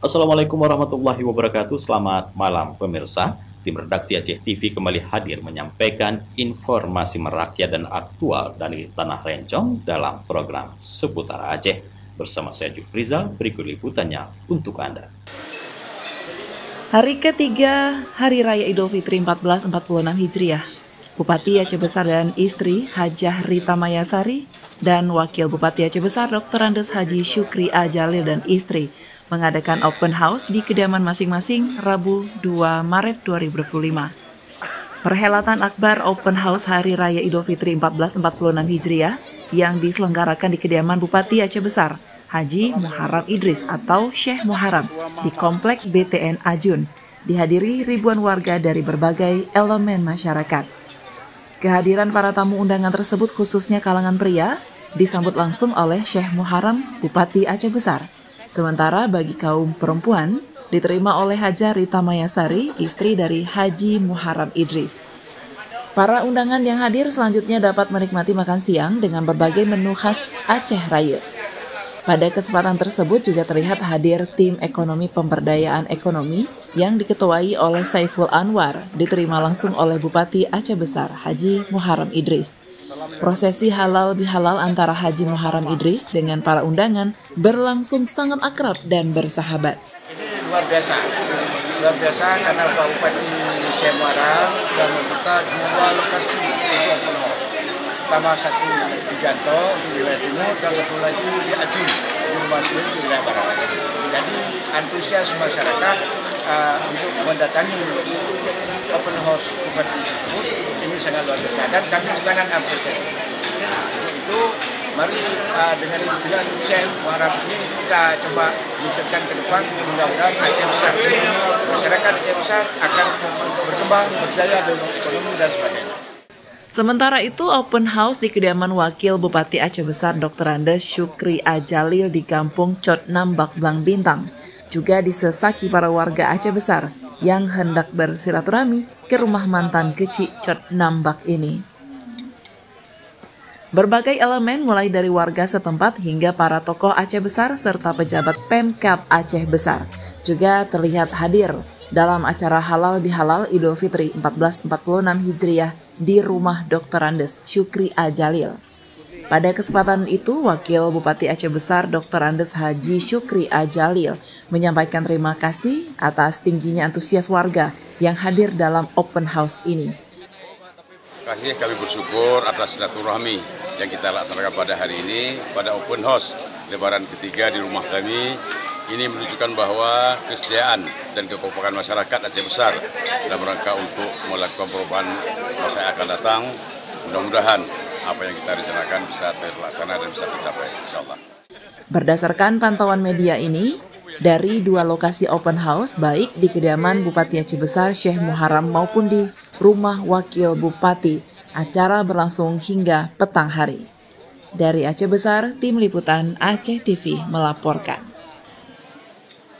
Assalamualaikum warahmatullahi wabarakatuh. Selamat malam pemirsa. Tim redaksi Aceh TV kembali hadir menyampaikan informasi merakyat dan aktual dari Tanah Rencong dalam program Seputar Aceh. Bersama saya Jufrizal, berikut liputannya untuk Anda. Hari ketiga Hari Raya Idul Fitri 1446 Hijriah, Bupati Aceh Besar dan istri Hajah Rita Mayasari dan Wakil Bupati Aceh Besar Dr. Andes Haji Syukri A. Jalil dan istri mengadakan open house di kediaman masing-masing Rabu 2 Maret 2025. Perhelatan akbar open house Hari Raya Idul Fitri 1446 Hijriah yang diselenggarakan di kediaman Bupati Aceh Besar Haji Muharram Idris atau Syekh Muharram di Komplek BTN Ajun dihadiri ribuan warga dari berbagai elemen masyarakat. Kehadiran para tamu undangan tersebut khususnya kalangan pria disambut langsung oleh Syekh Muharram Bupati Aceh Besar. Sementara bagi kaum perempuan diterima oleh Hajah Rita Mayasari, istri dari Haji Muharram Idris. Para undangan yang hadir selanjutnya dapat menikmati makan siang dengan berbagai menu khas Aceh Raya. Pada kesempatan tersebut juga terlihat hadir tim ekonomi pemberdayaan ekonomi yang diketuai oleh Saiful Anwar, diterima langsung oleh Bupati Aceh Besar Haji Muharram Idris. Prosesi halal bihalal antara Haji Muharram Idris dengan para undangan berlangsung sangat akrab dan bersahabat. Ini luar biasa karena Pak Bupati Syekh Muharram sudah membuka 2 lokasi open house. Pertama satu di Janto di wilayah timur dan satu lagi di Ajun di rumah di wilayah barat. Jadi antusias masyarakat untuk mendatangi open house bupati tersebut ini sangat luar biasa dan kami sangat apresiasi. Untuk itu mari dengan bimbingan Syekh Muharram ini kita coba meningkatkan ke depan, mudah-mudahan Aceh Besar ini masyarakat Aceh Besar akan berkembang, berjaya dalam ekonomi dan sebagainya. Sementara itu, open house di kediaman Wakil Bupati Aceh Besar Dr. Andes Syukri A. Jalil di Kampung Cot Nambak Blang Bintang juga disesaki para warga Aceh Besar yang hendak bersilaturahmi ke rumah mantan kecil Cot Nambak ini. Berbagai elemen mulai dari warga setempat hingga para tokoh Aceh Besar serta pejabat Pemkab Aceh Besar juga terlihat hadir dalam acara halal bihalal Idul Fitri 1446 Hijriah di rumah Dr. Andes Syukri A. Jalil. Pada kesempatan itu, Wakil Bupati Aceh Besar Dr. Andes Haji Syukri A. Jalil menyampaikan terima kasih atas tingginya antusias warga yang hadir dalam open house ini. Terima kasih, kami bersyukur atas silaturahmi yang kita laksanakan pada hari ini pada open house Lebaran ketiga di rumah kami. Ini menunjukkan bahwa kesetiaan dan kekompakan masyarakat Aceh Besar dalam rangka untuk melakukan perubahan masa yang akan datang. Mudah-mudahan apa yang kita rencanakan bisa terlaksana dan bisa tercapai, insyaallah. Berdasarkan pantauan media ini, dari 2 lokasi open house, baik di kediaman Bupati Aceh Besar Syekh Muharram maupun di rumah Wakil Bupati, acara berlangsung hingga petang hari. Dari Aceh Besar, Tim Liputan Aceh TV melaporkan.